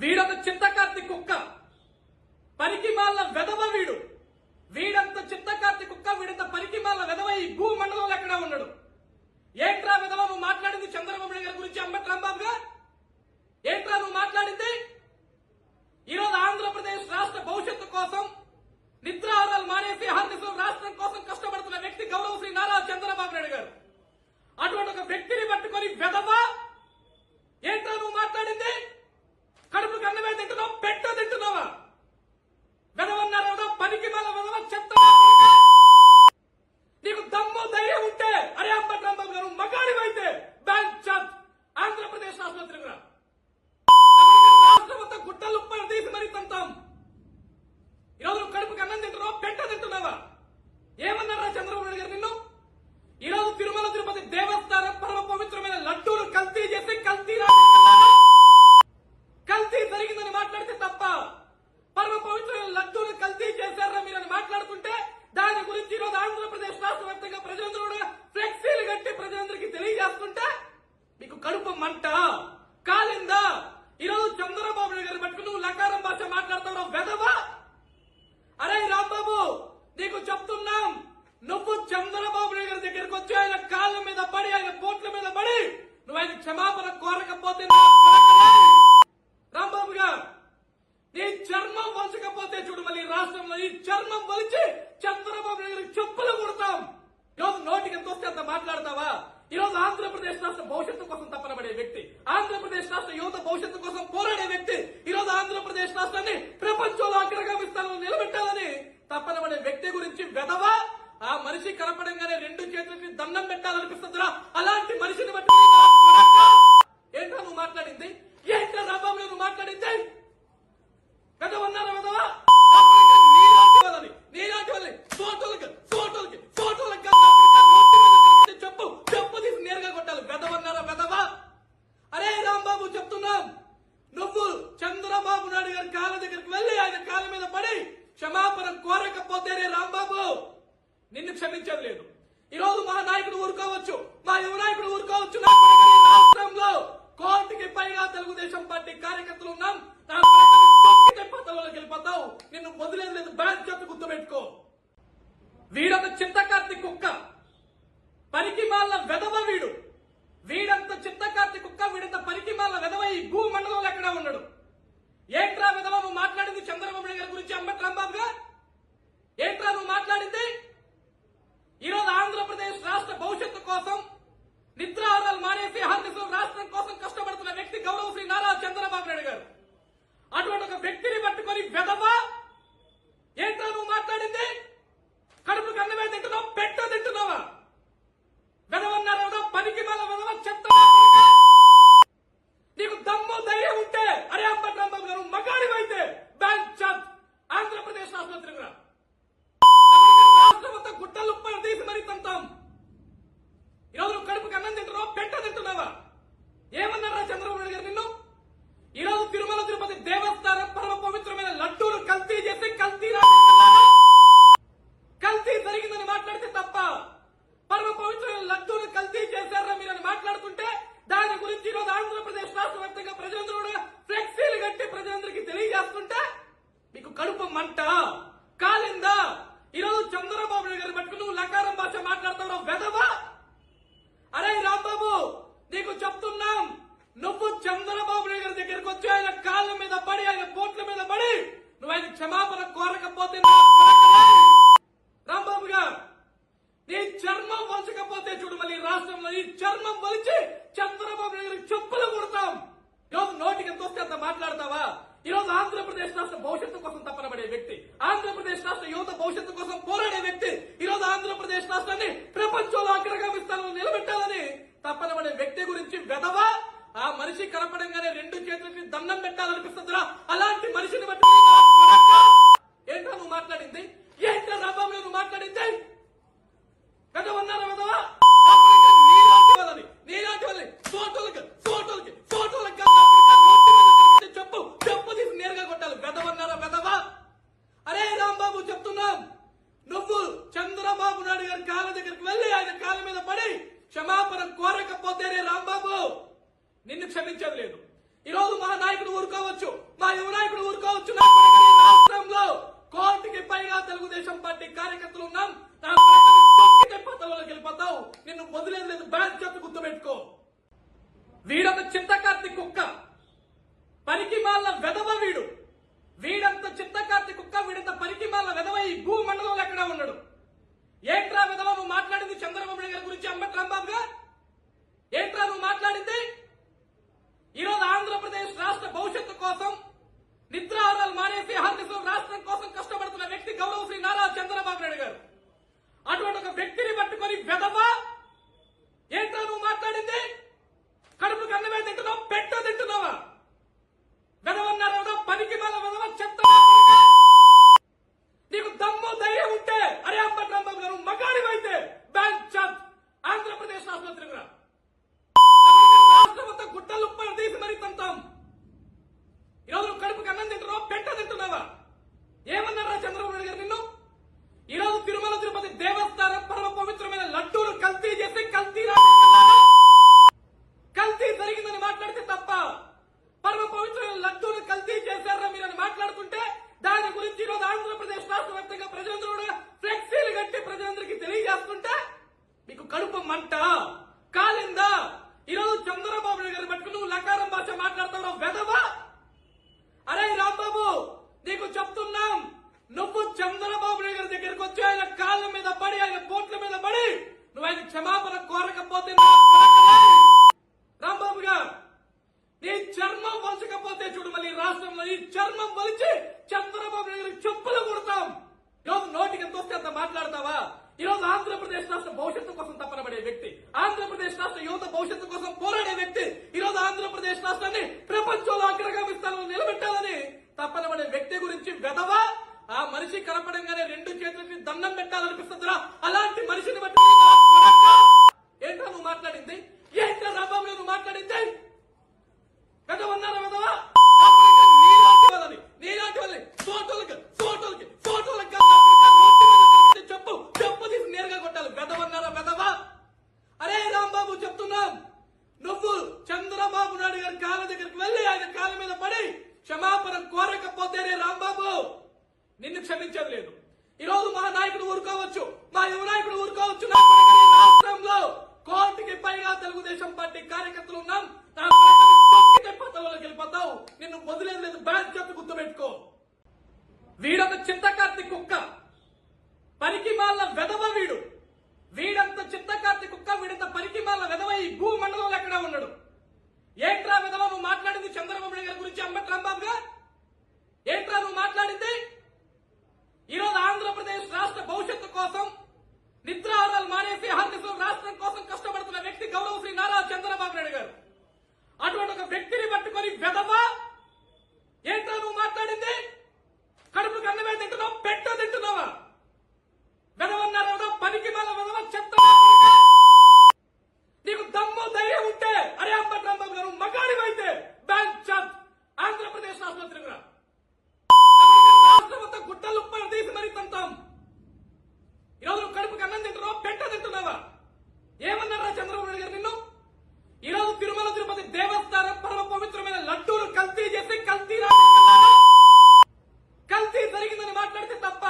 వీడొక చిత్తకార్తి కుక్క, పనికిమాల వెధవ వీడు. వీడంత చిత్తకార్తి కుక్క, వీడంత పనికిమాల వెధవ ఈ భూ మండలంలో ఎక్కడా ఉన్నాడు. ఏంట్రా వెధవ నువ్వు మాట్లాడింది చంద్రబాబు నాయుడు గారి గురించి? అంబటి రాంబాబుగా ఏంట్రా నువ్వు మాట్లాడింది? ఈరోజు ఆంధ్రప్రదేశ్ రాష్ట్ర భవిష్యత్తు కోసం నిద్రాహారాలు మానేసి అహర్నిశలు రాష్ట్రం కోసం కష్టపడుతున్న వ్యక్తి గౌరవ శ్రీ నారా చంద్రబాబు నాయుడు గారు. అటువంటి ఒక వ్యక్తిని పట్టుకొని వెధవ ఏంట్రా నువ్వు మాట్లాడింది? కడుపుకి అన్నమే తింటున్నావు, పెట్ట తింటున్నావా? వెధవన్నారు కదా, పనికి మళ్ళా వెధవ చెత్త. నీకు దమ్ము ధైర్యం ఉంటే అరే అంబటి రాంబాబు గారు మగాడివైతే బ్యాంక్ చాప్ ఆంధ్రప్రదేశ్ రాష్ట్రంలో తిరుగురా. రాష్ట్రం అంతా గుట్టలు తీసి మరీ తంతాం. ఈరోజు నువ్వు కడుపుకి అన్నం తింటున్నావు, పెట్ట తింటున్నావా? ఏమన్నారా చంద్రబాబు నాయుడు గారు నిన్ను? ఈరోజు తిరుమల తిరుపతి దేవస్థానం పరమ పవిత్రమైన లడ్డూలు కల్తీ చేసి కల్తీ జరిగిందని మాట్లాడితే తప్ప, పరమ పవిత్రమైన లడ్డూలు కల్తీ చేశారా మీరని మాట్లాడుతుంటే దాని గురించి ఈరోజు ఆంధ్రప్రదేశ్ రాష్ట్ర వ్యాప్తంగా ప్రజలందరూ కూడా ఫ్లెక్సీలు కట్టి ప్రజలందరికీ తెలియజేస్తుంటే మీకు కడుపు మంట కాలిందా? ఈరోజు చంద్రబాబు నాయుడు గారు పట్టుకుని నువ్వు లకారం భాష మాట్లాడుతున్నావు వెధవ. అరే రాంబాబు నీకు చెప్తున్నాం, నువ్వు చంద్రబాబు నాయుడు గారి దగ్గరికి వచ్చి ఆయన కాళ్ళ మీద పడి, ఆయన పోట్ల మీద పడి నువ్వు ఆయన క్షమాపణ కోరకపోతే రాంబాబుగా నీ చర్మం వలచకపోతే చూడు, మళ్ళీ రాష్ట్రంలో ఈ చర్మం వలిచి చంద్రబాబు నాయుడు చెప్పులు కొడతాం. ఈరోజు నోటికి ఎంత వస్తే అంత మాట్లాడతావా? ఈరోజు ఆంధ్రప్రదేశ్ రాష్ట్ర భవిష్యత్తు కోసం తపన పడే వ్యక్తి, ఆంధ్రప్రదేశ్ రాష్ట్ర యువత భవిష్యత్తు కోసం పోరాడే వ్యక్తి, ఈరోజు ఆంధ్రప్రదేశ్ రాష్ట్రాన్ని ప్రపంచంలో అగ్రగామి స్థానంలో నిలబెట్టాలని తపన పడే వ్యక్తి గురించి వెధవ. ఆ మనిషి కనపడంగానే రెండు చేతులకి దండం పెట్టాలనిపిస్తుందిరా. అలాంటి మనిషిని బట్టి ఏంటో నువ్వు మాట్లాడింది? ఏంటో రాబాబు నువ్వు మాట్లాడింది? వెధవన్నారా వెధవా? నీలాంటి వాళ్ళని ఫోటోలకి చెప్పు తీసి నేరుగా కొట్టాలి. వెధవన్నారా వెధవా? అరే రాంబాబు చెప్తున్నాం, నువ్వు చంద్రబాబు నాయుడు గారి కాళ్ళ దగ్గరికి వెళ్లి ఆయన కాళ్ళ మీద పడి క్షమాపణ కోరకపోతేనే రాంబాబు నిన్ను క్షమించేది లేదు. ఈరోజు మా నాయకుడు ఊరుకోవచ్చు, మా యువ నాయకుడు ఊరుకోవచ్చు. రాష్ట్రంలో కోటికి పైగా తెలుగుదేశం పార్టీ కార్యకర్తలు ఉన్నాం. వెళ్ళిపోతావు, నిన్ను వదిలేదు లేదు. బ్యాంక్ చెప్పి గుర్తుపెట్టుకో. వీడొక చిత్తకార్తి కుక్క, పనికిమాల వెధవ వీడు. వీడంత చిత్తకార్తి కుక్క, వీడంత పనికిమాల వెధవ ఈ భూ మండలంలో ఎక్కడా ఉన్నాడు. ఏంట్రా వెధవ నువ్వు మాట్లాడింది చంద్రబాబు నాయుడు గారి గురించి? అంబటి రాంబాబుగా ఏంట్రా నువ్వు మాట్లాడింది? ఈరోజు ఆంధ్రప్రదేశ్ రాష్ట్ర భవిష్యత్తు కోసం నిద్రాహారాలు మానేసి అహర్నిశలు రాష్ట్రం కోసం కష్టపడుతున్న వ్యక్తి గౌరవ శ్రీ నారా చంద్రబాబు నాయుడు గారు. అటువంటి ఒక వ్యక్తిని పట్టుకొని వెధవ ఏంట్రా నువ్వు మాట్లాడింది? కడుపుకి అన్నమే తింటున్నావు, పెట్ట తింటున్నావా? వెధవన్నారు కదా, పనికి మళ్ళా వెధవ చెత్త. నీకు దమ్ము ధైర్యం ఉంటే అరే అంబటి రాంబాబు గారు మగాడివైతే బ్యాంక్ చాప్ ఆంధ్రప్రదేశ్ రాష్ట్రంలో తిరుగురా. రాష్ట్రం అంతా గుట్టలు తీసి మరీ తంతాం. ఈరోజు నువ్వు కడుపుకి అన్నం తింటున్నావు, పెట్ట తింటున్నావా? ఏమన్నారా చంద్రబాబు నాయుడు గారు నిన్ను? ఈరోజు తిరుమల తిరుపతి దేవస్థానం పరమ పవిత్రమైన లడ్డూలు కల్తీ చేసి కల్తీ జరిగిందని మాట్లాడితే తప్ప, పరమ పవిత్రమైన లడ్డూలు కల్తీ చేశారా మీరని మాట్లాడుతుంటే దాని గురించి ఈరోజు ఆంధ్రప్రదేశ్ రాష్ట్ర వ్యాప్తంగా ప్రజలందరూ కూడా ఫ్లెక్సీలు కట్టి ప్రజలందరికీ తెలియజేస్తుంటే మీకు కడుపు మంట కాలిందా? ఈరోజు చంద్రబాబు నాయుడు గారు పట్టుకుని నువ్వు లకారం భాష మాట్లాడుతున్నావు వెధవ. అరే రాంబాబు నీకు చెప్తున్నాం, నువ్వు చంద్రబాబు నాయుడు గారి దగ్గరికి వచ్చి ఆయన కాళ్ళ మీద పడి, ఆయన పోట్ల మీద పడి నువ్వు ఆయన క్షమాపణ కోరకపోతే రాంబాబుగా నీ చర్మం వలచకపోతే చూడు, మళ్ళీ రాష్ట్రంలో ఈ చర్మం వలిచి చంద్రబాబు నాయుడు చెప్పులు కొడతాం. ఈరోజు నోటికి ఎంత వస్తే అంత మాట్లాడతావా? ఈరోజు ఆంధ్రప్రదేశ్ రాష్ట్ర భవిష్యత్తు కోసం తపన పడే వ్యక్తి, ఆంధ్రప్రదేశ్ రాష్ట్ర యువత భవిష్యత్తు కోసం పోరాడే వ్యక్తి, ఈరోజు ఆంధ్రప్రదేశ్ రాష్ట్రాన్ని ప్రపంచంలో అగ్రగామి స్థానంలో నిలబెట్టాలని తపన పడే వ్యక్తి గురించి వెధవ. ఆ మనిషి కనపడంగానే రెండు చేతులకి దండం పెట్టాలనిపిస్తుందిరా. అలాంటి మనిషిని బట్టి ఏంటో నువ్వు మాట్లాడింది? ఏంటో రాబాబు నువ్వు మాట్లాడింది? వెధవన్నారా వెధవ? నీలాంటి వాళ్ళని ఫోటోలకి చెప్పు తీసి నేరుగా కొట్టాలి. వెధవన్నారా వెధవ? అరే రాంబాబు చెప్తున్నాం, నువ్వు చంద్రబాబు నాయుడు గారి కాళ్ళ దగ్గరికి వెళ్లి ఆయన కాళ్ళ మీద పడి క్షమాపణ కోరకపోతేనే రాంబాబు నిన్ను క్షమించేది లేదు. ఈరోజు మా నాయకుడు ఊరుకోవచ్చు, చర్మం వలిచి చంద్రబాబు నాయుడు చెప్పులు కొడతాం. ఈరోజు నోటికి ఎంత వస్తే అంత మాట్లాడతావా? ఈరోజు ఆంధ్రప్రదేశ్ రాష్ట్ర భవిష్యత్తు కోసం తపనబడే వ్యక్తి, ఆంధ్రప్రదేశ్ రాష్ట్ర యువత భవిష్యత్తు కోసం పోరాడే వ్యక్తి, ఈరోజు ఆంధ్రప్రదేశ్ రాష్ట్రాన్ని ప్రపంచంలో అగ్రగామి స్థానంలో నిలబెట్టాలని తపనబడే వ్యక్తి గురించి వెధవా ఆ మనిషి కనపడంగానే రెండు చేతులకి దండం పెట్టాలనిపిస్తుందిరా. అలాంటి మనిషిని బట్టి ఏంటో నువ్వు మాట్లాడింది? ఏంటో రాబాబు నువ్వు మాట్లాడింది? వెధవన్నారా వెధవా? నీలాంటి వాళ్ళని ఫోటోలకి చెప్పు తీసి నేరుగా కొట్టాలి. వెధవన్నారా వెధవా? అరే రాంబాబు చెప్తున్నాం, నువ్వు చంద్రబాబు నాయుడు గారి కాళ్ళ దగ్గరికి వెళ్ళి ఆయన కాళ్ళ మీద పడి క్షమాపణ కోరకపోతేనే రాంబాబు నిన్ను క్షమించేది లేదు. ఈ రోజు మా నాయకుడు ఊరుకోవచ్చు, మా యువ నాయకుడు ఊరుకోవచ్చు. రాష్ట్రంలో కోటికి పైగా తెలుగుదేశం పార్టీ కార్యకర్తలు ఉన్నాం. పదవులకు వెళ్ళిపోతావు, నిన్ను వదిలేదు లేదు. బాధ్యత గుర్తుపెట్టుకో. వీడొక చింతకార్తి కుక్క, పనికి మాల వెధవ వీడు. వీడంత చింతకార్తి కుక్క, వీడంత పనికి మాల వెధవ ఈ భూమండలంలో ఎక్కడా ఉన్నాడు. ఏంట్రా వెధవ నువ్వు మాట్లాడింది చంద్రబాబు నాయుడు గారి గురించి? అంబట్ రాంబాబుగా ఏంట్రా నువ్వు మాట్లాడింది? ఈరోజు ఆంధ్రప్రదేశ్ రాష్ట్ర భవిష్యత్తు కోసం నిద్రాహారాలు మానేసి హర్నిశలు రాష్ట్రం కోసం కష్టపడుతున్న వ్యక్తి గౌరవ శ్రీ నారా చంద్రబాబు నాయుడు గారు. అటువంటి ఒక వ్యక్తిని పట్టుకొని వెధవా ఏంట్రా నువ్వు మాట్లాడింది? కడుపు కన్నమే తింటున్నావు, పెట్ట తింటున్నావా? వెధవన్నారా? పనికి మాల వెధవ చెత్త. నీకు దమ్ము ధైర్యం ఉంటే అరే అంబట్ రాంబాబు గారు మగాడివైతే బ్యాంక్ చార్జ్ ఆంధ్రప్రదేశ్ రాష్ట్ర తిరుగురా. రాష్ట్రం అంతా గుట్టలు తీసి మరీ తంతాం. ఈరోజు నువ్వు కడుపుకి అన్నం తింటున్నావా, పెట్ట తింటున్నావా? ఏమన్నారా చంద్రబాబు నాయుడు గారు నిన్ను? ఈరోజు తిరుమల తిరుపతి దేవస్థానం పరమ పవిత్రమైన లడ్డూలు కల్తీ చేసి కల్తీ జరిగిందని మాట్లాడితే తప్ప,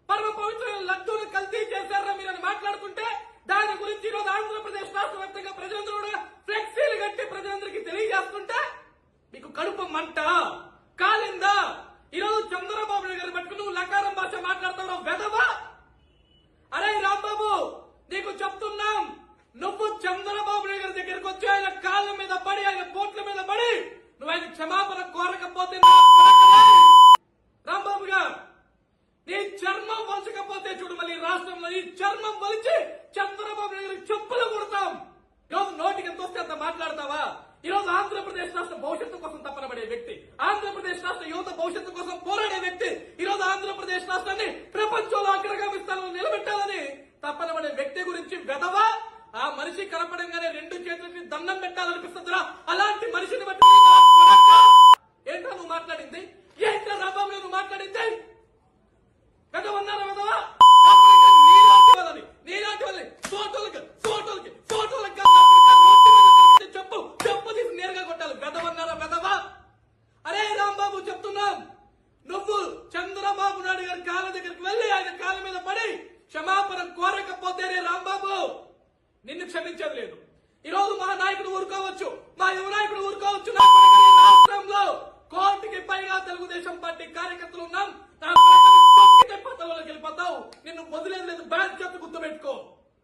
పరమ పవిత్రమైన లడ్డూలు కల్తీ చేశారా మీరని మాట్లాడుతుంటే దాని గురించి ఈరోజు ఆంధ్రప్రదేశ్ రాష్ట్ర వ్యాప్తంగా ప్రజలందరూ కూడా ఫ్లెక్సీలు కట్టి ప్రజలందరికీ తెలియజేస్తుంటే మీకు కడుపు మంట కాలిందా? ఈరోజు చంద్రబాబు నాయుడు గారు పట్టుకుని నువ్వు లకారం భాష మాట్లాడుతున్నావు వెధవా. అరే రాంబాబు నీకు చెప్తున్నాం, నువ్వు చంద్రబాబు నాయుడు గారి దగ్గరికి వచ్చి ఆయన కాళ్ళ మీద పడి ఆయన పోట్ల మీద పడి నువ్వు ఆయన క్షమాపణ కోరకపోతే రాంబాబు గారు నీ చర్మం వలచకపోతే చూడు మళ్ళీ రాష్ట్రంలో ఈ చర్మం వలిచి చంద్రబాబు నాయుడు చెప్పులు కొడతాం. ఈరోజు నోటికి ఎంత వస్తే అంత మాట్లాడతావా? ఈరోజు ఆంధ్రప్రదేశ్ రాష్ట్ర భవిష్యత్తు కోసం తపనబడే వ్యక్తి, ఆంధ్రప్రదేశ్ రాష్ట్ర యువత భవిష్యత్తు కోసం పోరాడే వ్యక్తి, ఈరోజు ఆంధ్రప్రదేశ్ రాష్ట్రాన్ని ప్రపంచంలో అగ్రగామి స్థానంలో నిలబెట్టాలని తపనబడే వ్యక్తి గురించి వెధవా ఆ మనిషి కనపడంగానే రెండు చేతులకి దండం పెట్టాలనిపిస్తుందిరా. అలాంటి మనిషిని బట్టి ఏంటో నువ్వు మాట్లాడింది? ఏంటో రాబాబు నువ్వు మాట్లాడింది? వెధవన్నారా వెధవా? నీలాంటి వాళ్ళని ఫోటోలకి చెప్పు తీసి నేరుగా కొట్టాలి. వెధవన్నారా వెధవా? అరే రాంబాబు చెప్తున్నాం, నువ్వు చంద్రబాబు నాయుడు గారి కాళ్ళ దగ్గరికి వెళ్ళి ఆయన కాళ్ళ మీద పడి క్షమాపణ కోరకపోతేనే రాంబాబు నిన్ను క్షమించేది లేదు. ఈ రోజు మా నాయకుడు ఊరుకోవచ్చు, మా యువ నాయకుడు ఊరుకోవచ్చు. రాష్ట్రంలో కోటికి పైగా తెలుగుదేశం పార్టీ